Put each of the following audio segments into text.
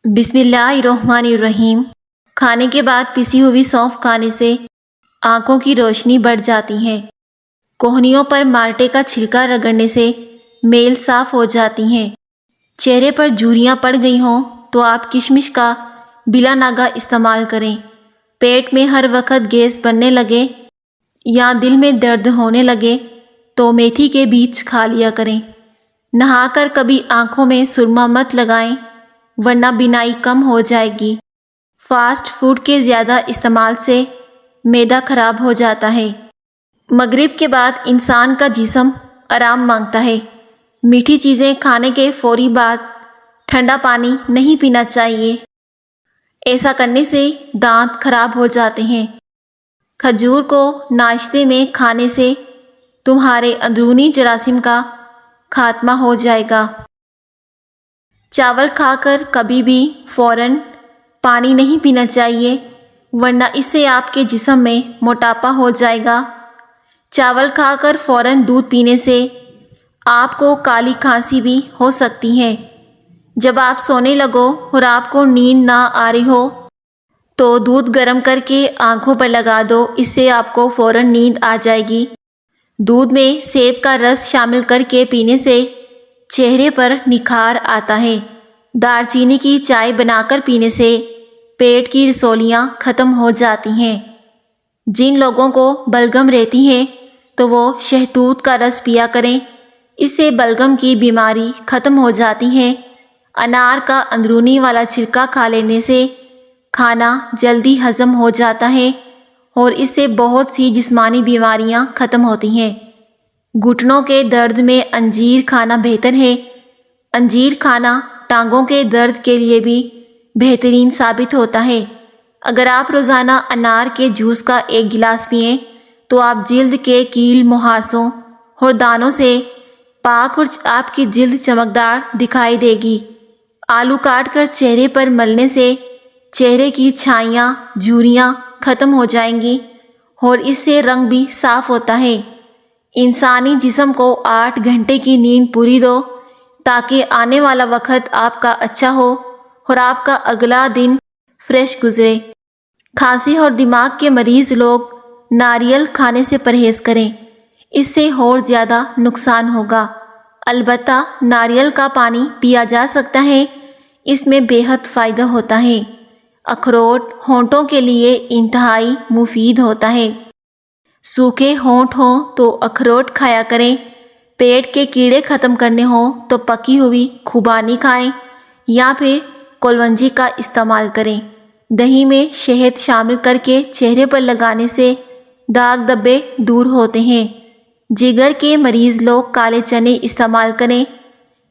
بسم اللہ الرحمن الرحیم۔ کھانے کے بعد پسی ہوئی سونف کھانے سے آنکھوں کی روشنی بڑھ جاتی ہے۔ کوہنیوں پر مالٹے کا چھلکا رگڑنے سے میل صاف ہو جاتی ہیں۔ چہرے پر جھریاں پڑ گئی ہوں تو آپ کشمش کا بلا ناغہ استعمال کریں۔ پیٹ میں ہر وقت گیس بننے لگے یا دل میں درد ہونے لگے تو میتھی کے بیج کھا لیا کریں۔ نہا کر کبھی آنکھوں میں سرما مت لگائیں ورنہ بینائی کم ہو جائے گی۔ فاسٹ فوڈ کے زیادہ استعمال سے معدہ خراب ہو جاتا ہے۔ مغرب کے بعد انسان کا جسم آرام مانگتا ہے۔ میٹھی چیزیں کھانے کے فوری بعد ٹھنڈا پانی نہیں پینا چاہیے، ایسا کرنے سے دانت خراب ہو جاتے ہیں۔ کھجور کو ناشتے میں کھانے سے تمہارے اندرونی جراثیم کا خاتمہ ہو جائے گا۔ چاول کھا کر کبھی بھی فوراً پانی نہیں پینا چاہیے ورنہ اس سے آپ کے جسم میں موٹاپا ہو جائے گا۔ چاول کھا کر فوراً دودھ پینے سے آپ کو کالی کھانسی بھی ہو سکتی ہے۔ جب آپ سونے لگو اور آپ کو نیند نہ آ رہی ہو تو دودھ گرم کر کے آنکھوں پر لگا دو، اس سے آپ کو فوراً نیند آ جائے گی۔ دودھ میں سیب کا رس شامل کر کے پینے سے چہرے پر نکھار آتا ہے۔ دار چینی کی چائے بنا کر پینے سے پیٹ کی رسولیاں ختم ہو جاتی ہیں۔ جن لوگوں کو بلغم رہتی ہے تو وہ شہتوت کا رس پیا کریں، اس سے بلغم کی بیماری ختم ہو جاتی ہے۔ انار کا اندرونی والا چھلکا کھا لینے سے کھانا جلدی ہضم ہو جاتا ہے اور اس سے بہت سی جسمانی بیماریاں ختم ہوتی ہیں۔ گھٹنوں کے درد میں انجیر کھانا بہتر ہے۔ انجیر کھانا ٹانگوں کے درد کے لیے بھی بہترین ثابت ہوتا ہے۔ اگر آپ روزانہ انار کے جوس کا ایک گلاس پئیں تو آپ جلد کے کیل مہاسوں اور دانوں سے پاک اور آپ کی جلد چمکدار دکھائی دے گی۔ آلو کاٹ کر چہرے پر ملنے سے چہرے کی چھائیاں جھریاں ختم ہو جائیں گی اور اس سے رنگ بھی صاف ہوتا ہے۔ انسانی جسم کو 8 گھنٹے کی نیند پوری دو تاکہ آنے والا وقت آپ کا اچھا ہو اور آپ کا اگلا دن فریش گزرے۔ کھانسی اور دماغ کے مریض لوگ ناریل کھانے سے پرہیز کریں، اس سے اور زیادہ نقصان ہوگا۔ البتہ ناریل کا پانی پیا جا سکتا ہے، اس میں بے حد فائدہ ہوتا ہے۔ اخروٹ ہونٹوں کے لیے انتہائی مفید ہوتا ہے۔ سوکھے ہونٹ ہوں تو اخروٹ کھایا کریں۔ پیٹ کے کیڑے ختم کرنے ہوں تو پکی ہوئی خوبانی کھائیں یا پھر کلونجی کا استعمال کریں۔ دہی میں شہد شامل کر کے چہرے پر لگانے سے داغ دھبے دور ہوتے ہیں۔ جگر کے مریض لوگ کالے چنے استعمال کریں۔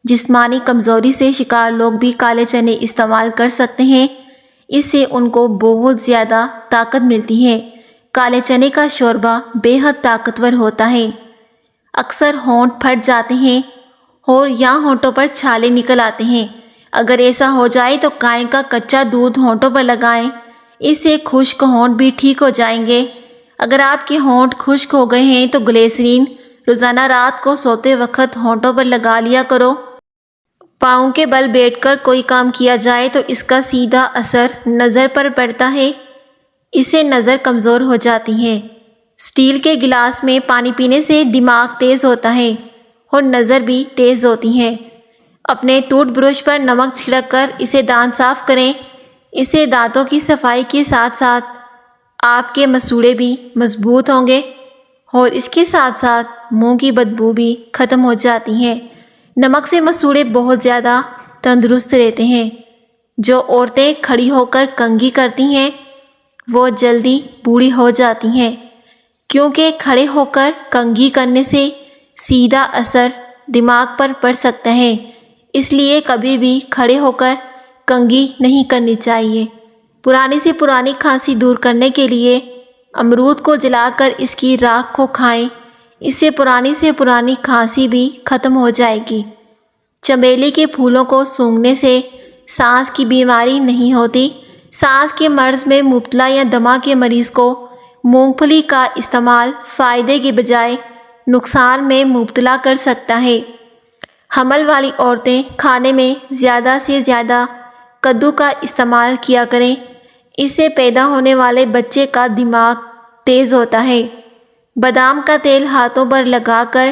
جسمانی کمزوری سے شکار لوگ بھی کالے چنے استعمال کر سکتے ہیں، اس سے ان کو بہت زیادہ طاقت ملتی ہے۔ کالے چنے کا شوربہ بے حد طاقتور ہوتا ہے۔ اکثر ہونٹ پھٹ جاتے ہیں اور یا ہونٹوں پر چھالے نکل آتے ہیں۔ اگر ایسا ہو جائے تو گائے کا کچا دودھ ہونٹوں پر لگائیں، اس سے خشک ہونٹ بھی ٹھیک ہو جائیں گے۔ اگر آپ کے ہونٹ خشک ہو گئے ہیں تو گلیسرین روزانہ رات کو سوتے وقت ہونٹوں پر لگا لیا کرو۔ پاؤں کے بل بیٹھ کر کوئی کام کیا جائے تو اس کا سیدھا اثر نظر پر پڑتا ہے، اس سے نظر کمزور ہو جاتی ہے۔ اسٹیل کے گلاس میں پانی پینے سے دماغ تیز ہوتا ہے اور نظر بھی تیز ہوتی ہے۔ اپنے ٹوتھ برش پر نمک چھڑک کر اسے دانت صاف کریں، اس سے دانتوں کی صفائی کے ساتھ ساتھ آپ کے مسوڑے بھی مضبوط ہوں گے اور اس کے ساتھ ساتھ منہ کی بدبو بھی ختم ہو جاتی ہے۔ نمک سے مسوڑے بہت زیادہ تندرست رہتے ہیں۔ جو عورتیں کھڑی ہو کر کنگھی کرتی ہیں وہ جلدی بوڑھی ہو جاتی ہیں، کیونکہ کھڑے ہو کر کنگھی کرنے سے سیدھا اثر دماغ پر پڑ سکتا ہے، اس لیے کبھی بھی کھڑے ہو کر کنگھی نہیں کرنی چاہیے۔ پرانی سے پرانی کھانسی دور کرنے کے لیے امرود کو جلا کر اس کی راکھ کو کھائیں، اس سے پرانی کھانسی بھی ختم ہو جائے گی۔ چمیلی کے پھولوں کو سونگھنے سے سانس کی بیماری نہیں ہوتی۔ سانس کے مرض میں مبتلا یا دمہ کے مریض کو مونگ پھلی کا استعمال فائدے کے بجائے نقصان میں مبتلا کر سکتا ہے۔ حمل والی عورتیں کھانے میں زیادہ سے زیادہ کدو کا استعمال کیا کریں، اس سے پیدا ہونے والے بچے کا دماغ تیز ہوتا ہے۔ بادام کا تیل ہاتھوں پر لگا کر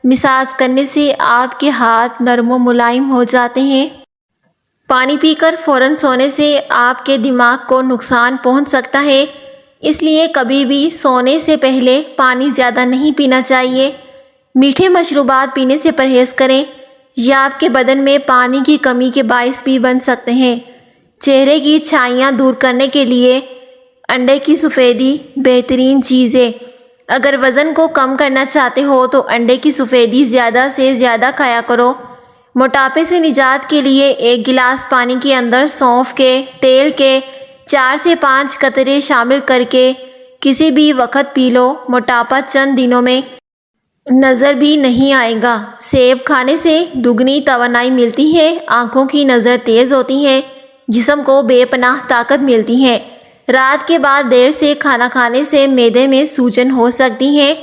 مساج کرنے سے آپ کے ہاتھ نرم و ملائم ہو جاتے ہیں۔ پانی پی کر فوراً سونے سے آپ کے دماغ کو نقصان پہنچ سکتا ہے، اس لیے کبھی بھی سونے سے پہلے پانی زیادہ نہیں پینا چاہیے۔ میٹھے مشروبات پینے سے پرہیز کریں، یہ آپ کے بدن میں پانی کی کمی کے باعث بھی بن سکتے ہیں۔ چہرے کی چھائیاں دور کرنے کے لیے انڈے کی سفیدی بہترین چیز ہے۔ اگر وزن کو کم کرنا چاہتے ہو تو انڈے کی سفیدی زیادہ سے زیادہ کھایا کرو۔ موٹاپے سے نجات کے لیے 1 گلاس پانی کے اندر سونف کے تیل کے 4 سے 5 قطرے شامل کر کے کسی بھی وقت پی لو، موٹاپا چند دنوں میں نظر بھی نہیں آئے گا۔ سیب کھانے سے دگنی توانائی ملتی ہے، آنکھوں کی نظر تیز ہوتی ہے، جسم کو بے پناہ طاقت ملتی ہے۔ رات کے بعد دیر سے کھانا کھانے سے معدے میں سوجن ہو سکتی ہے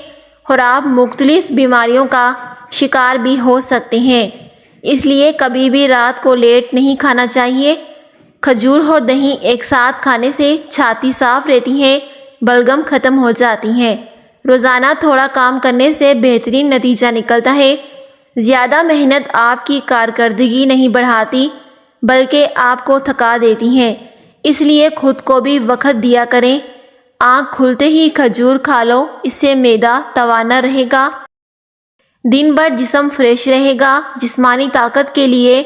اور آپ مختلف بیماریوں کا شکار بھی ہو سکتے ہیں، اس لیے کبھی بھی رات کو لیٹ نہیں کھانا چاہیے۔ کھجور اور دہی ایک ساتھ کھانے سے چھاتی صاف رہتی ہے، بلغم ختم ہو جاتی ہے۔ روزانہ تھوڑا کام کرنے سے بہترین نتیجہ نکلتا ہے۔ زیادہ محنت آپ کی کارکردگی نہیں بڑھاتی بلکہ آپ کو تھکا دیتی ہے، اس لیے خود کو بھی وقت دیا کریں۔ آنکھ کھلتے ہی کھجور کھا لو، اس سے معدہ توانا رہے گا، دن بھر جسم فریش رہے گا۔ جسمانی طاقت کے لیے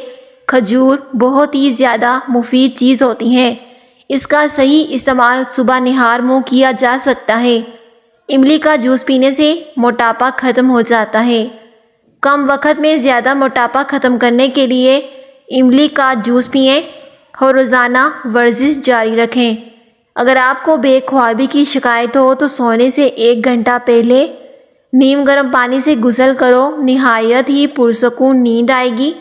کھجور بہت ہی زیادہ مفید چیز ہوتی ہے، اس کا صحیح استعمال صبح نہار منہ کیا جا سکتا ہے۔ املی کا جوس پینے سے موٹاپا ختم ہو جاتا ہے۔ کم وقت میں زیادہ موٹاپا ختم کرنے کے لیے املی کا جوس پئیں اور روزانہ ورزش جاری رکھیں۔ اگر آپ کو بے خوابی کی شکایت ہو تو سونے سے 1 گھنٹہ پہلے نیم گرم پانی سے غسل کرو، نہایت ہی پرسکون نیند آئے گی۔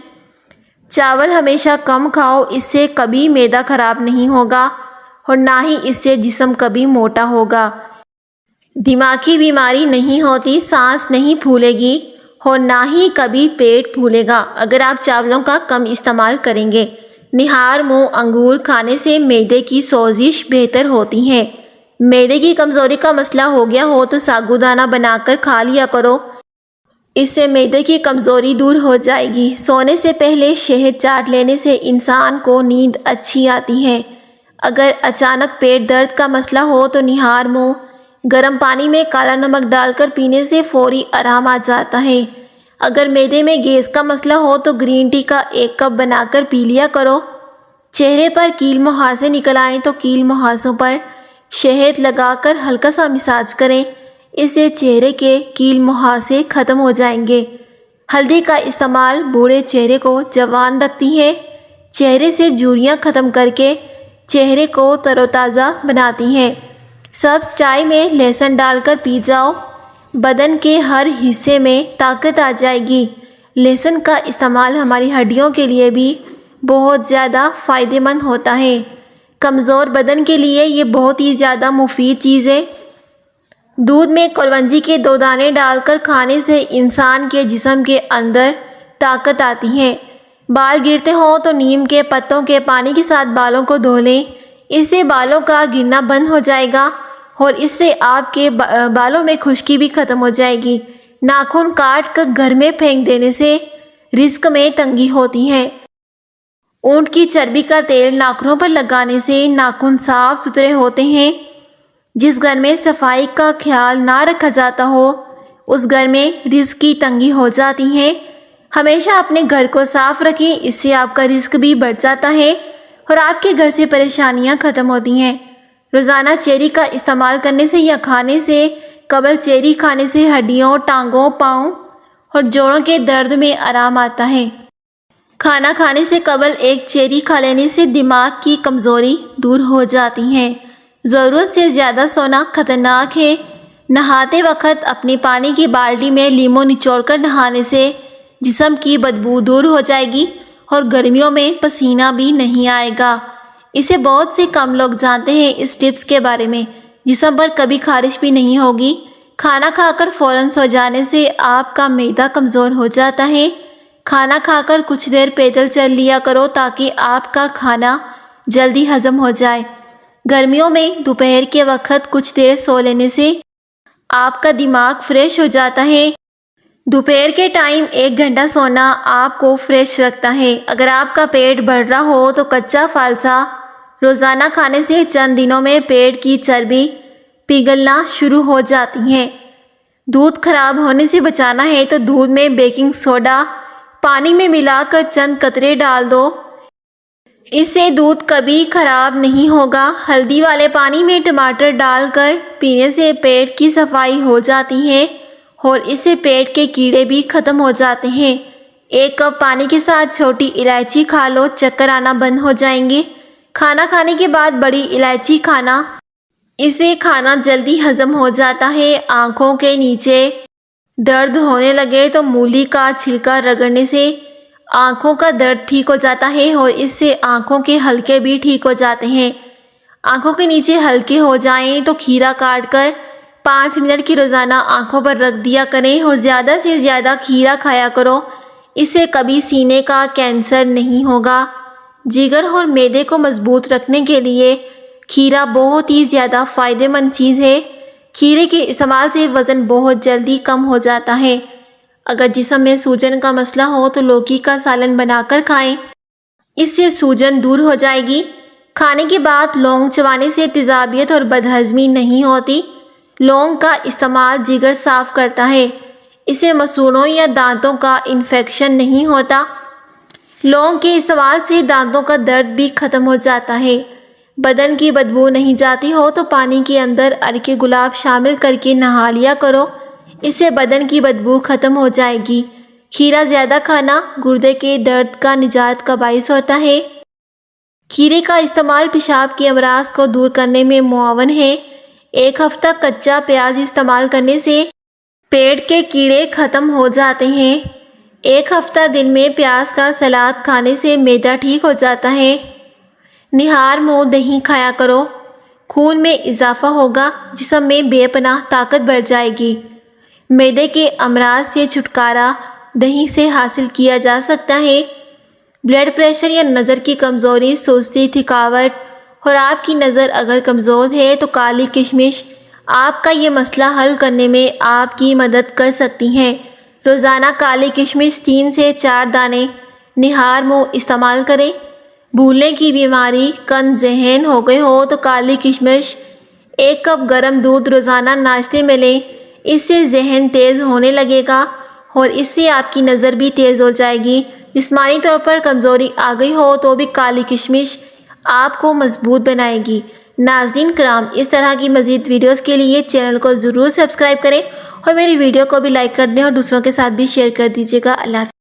چاول ہمیشہ کم کھاؤ، اس سے کبھی معدہ خراب نہیں ہوگا اور نہ ہی اس سے جسم کبھی موٹا ہوگا۔ دماغی بیماری نہیں ہوتی، سانس نہیں پھولے گی اور نہ ہی کبھی پیٹ پھولے گا اگر آپ چاولوں کا کم استعمال کریں گے۔ نہار منہ انگور کھانے سے معدے کی سوزش بہتر ہوتی ہے۔ معدے کی کمزوری کا مسئلہ ہو گیا ہو تو ساگودانہ بنا کر کھا لیا کرو، اس سے معدے کی کمزوری دور ہو جائے گی۔ سونے سے پہلے شہد چاٹ لینے سے انسان کو نیند اچھی آتی ہے۔ اگر اچانک پیٹ درد کا مسئلہ ہو تو نہار منہ گرم پانی میں کالا نمک ڈال کر پینے سے فوری آرام آ جاتا ہے۔ اگر معدے میں گیس کا مسئلہ ہو تو گرین ٹی کا 1 کپ بنا کر پی لیا کرو۔ چہرے پر کیل مہاسے نکل آئیں تو کیل مہاسوں پر شہد لگا کر ہلکا سا مساج کریں، اس سے چہرے کے کیل مہاسے ختم ہو جائیں گے۔ ہلدی کا استعمال بوڑھے چہرے کو جوان رکھتی ہے، چہرے سے جھریاں ختم کر کے چہرے کو تر و تازہ بناتی ہے۔ سبز چائے میں لہسن ڈال کر پی جاؤ، بدن کے ہر حصے میں طاقت آ جائے گی۔ لہسن کا استعمال ہماری ہڈیوں کے لیے بھی بہت زیادہ فائدہ مند ہوتا ہے۔ کمزور بدن کے لیے یہ بہت ہی زیادہ مفید چیز ہے۔ دودھ میں کلونجی کے 2 دانے ڈال کر کھانے سے انسان کے جسم کے اندر طاقت آتی ہے۔ بال گرتے ہوں تو نیم کے پتوں کے پانی کے ساتھ بالوں کو دھو لیں، اس سے بالوں کا گرنا بند ہو جائے گا اور اس سے آپ کے بالوں میں خشکی بھی ختم ہو جائے گی۔ ناخن کاٹ کر گھر میں پھینک دینے سے رزق میں تنگی ہوتی ہے۔ اونٹ کی چربی کا تیل ناخنوں پر لگانے سے ناخن صاف ستھرے ہوتے ہیں۔ جس گھر میں صفائی کا خیال نہ رکھا جاتا ہو اس گھر میں رزق کی تنگی ہو جاتی ہے۔ ہمیشہ اپنے گھر کو صاف رکھیں، اس سے آپ کا رزق بھی بڑھ جاتا ہے اور آپ کے گھر سے پریشانیاں ختم ہوتی ہیں۔ روزانہ چیری کا استعمال کرنے سے یا کھانے سے قبل چیری کھانے سے ہڈیوں، ٹانگوں، پاؤں اور جوڑوں کے درد میں آرام آتا ہے۔ کھانا کھانے سے قبل 1 چیری کھا لینے سے دماغ کی کمزوری دور ہو جاتی ہے۔ ضرورت سے زیادہ سونا خطرناک ہے۔ نہاتے وقت اپنی پانی کی بالٹی میں لیموں نچوڑ کر نہانے سے جسم کی بدبو دور ہو جائے گی اور گرمیوں میں پسینہ بھی نہیں آئے گا۔ اسے بہت سے کم لوگ جانتے ہیں۔ اس ٹپس کے بارے میں جسم پر کبھی خارش بھی نہیں ہوگی۔ کھانا کھا کر فوراً سو جانے سے آپ کا معدہ کمزور ہو جاتا ہے۔ کھانا کھا کر کچھ دیر پیدل چل لیا کرو تاکہ آپ کا کھانا جلدی ہضم ہو جائے۔ گرمیوں میں دوپہر کے وقت کچھ دیر سو لینے سے آپ کا دماغ فریش ہو جاتا ہے۔ دوپہر کے ٹائم 1 گھنٹہ سونا آپ کو فریش رکھتا ہے۔ اگر آپ کا پیٹ بڑھ رہا ہو تو کچا فالسا روزانہ کھانے سے چند دنوں میں پیٹ کی چربی پگھلنا شروع ہو جاتی ہے۔ دودھ خراب ہونے سے بچانا ہے تو دودھ میں بیکنگ سوڈا پانی میں ملا کر چند قطرے ڈال دو، اس سے دودھ کبھی خراب نہیں ہوگا۔ ہلدی والے پانی میں ٹماٹر ڈال کر پینے سے پیٹ کی صفائی ہو جاتی ہے اور اس سے پیٹ کے کیڑے بھی ختم ہو جاتے ہیں۔ 1 کپ پانی کے ساتھ چھوٹی الائچی کھا لو، چکر آنا بند ہو جائیں گے۔ کھانا کھانے کے بعد بڑی الائچی کھانا، اس سے کھانا جلدی ہضم ہو جاتا ہے۔ آنکھوں کے نیچے درد ہونے لگے تو مولی کا چھلکا رگڑنے سے آنکھوں کا درد ٹھیک ہو جاتا ہے اور اس سے آنکھوں کے حلقے بھی ٹھیک ہو جاتے ہیں۔ آنکھوں کے نیچے حلقے ہو جائیں تو کھیرا کاٹ کر 5 منٹ کی روزانہ آنکھوں پر رکھ دیا کریں اور زیادہ سے زیادہ کھیرا کھایا کرو، اس سے کبھی سینے کا کینسر نہیں ہوگا۔ جگر اور معدے کو مضبوط رکھنے کے لیے کھیرا بہت ہی زیادہ فائدہ مند چیز ہے۔ کھیرے کے استعمال سے وزن بہت جلدی کم ہو جاتا ہے۔ اگر جسم میں سوجن کا مسئلہ ہو تو لوکی کا سالن بنا کر کھائیں، اس سے سوجن دور ہو جائے گی۔ کھانے کے بعد لونگ چبانے سے تیزابیت اور بدہضمی نہیں ہوتی۔ لونگ کا استعمال جگر صاف کرتا ہے، اس سے مسوڑھوں یا دانتوں کا انفیکشن نہیں ہوتا۔ لونگ کے استعمال سے دانتوں کا درد بھی ختم ہو جاتا ہے۔ بدن کی بدبو نہیں جاتی ہو تو پانی کے اندر عرق گلاب شامل کر کے نہا لیا کرو، اس سے بدن کی بدبو ختم ہو جائے گی۔ کھیرا زیادہ کھانا گردے کے درد کا نجات کا باعث ہوتا ہے۔ کھیرے کا استعمال پیشاب کے امراض کو دور کرنے میں معاون ہے۔ 1 ہفتہ کچا پیاز استعمال کرنے سے پیٹ کے کیڑے ختم ہو جاتے ہیں۔ 1 ہفتہ دن میں پیاز کا سلاد کھانے سے معدہ ٹھیک ہو جاتا ہے۔ نہار منہ دہی کھایا کرو، خون میں اضافہ ہوگا، جسم میں بے پناہ طاقت بڑھ جائے گی۔ معدے کے امراض سے چھٹکارا دہی سے حاصل کیا جا سکتا ہے۔ بلڈ پریشر یا نظر کی کمزوری، سستی، تھکاوٹ اور آپ کی نظر اگر کمزور ہے تو کالی کشمش آپ کا یہ مسئلہ حل کرنے میں آپ کی مدد کر سکتی ہیں۔ روزانہ کالی کشمش 3 سے 4 دانے نہار منہ استعمال کریں۔ بھولنے کی بیماری، کن ذہن ہو گئے ہو تو کالی کشمش 1 کپ گرم دودھ روزانہ ناشتے میں لیں، اس سے ذہن تیز ہونے لگے گا اور اس سے آپ کی نظر بھی تیز ہو جائے گی۔ جسمانی طور پر کمزوری آ گئی ہو تو بھی کالی کشمش آپ کو مضبوط بنائے گی۔ ناظرین کرام، اس طرح کی مزید ویڈیوز کے لیے چینل کو ضرور سبسکرائب کریں اور میری ویڈیو کو بھی لائک کر دیں اور دوسروں کے ساتھ بھی شیئر کر دیجیے گا۔ اللہ حافظ۔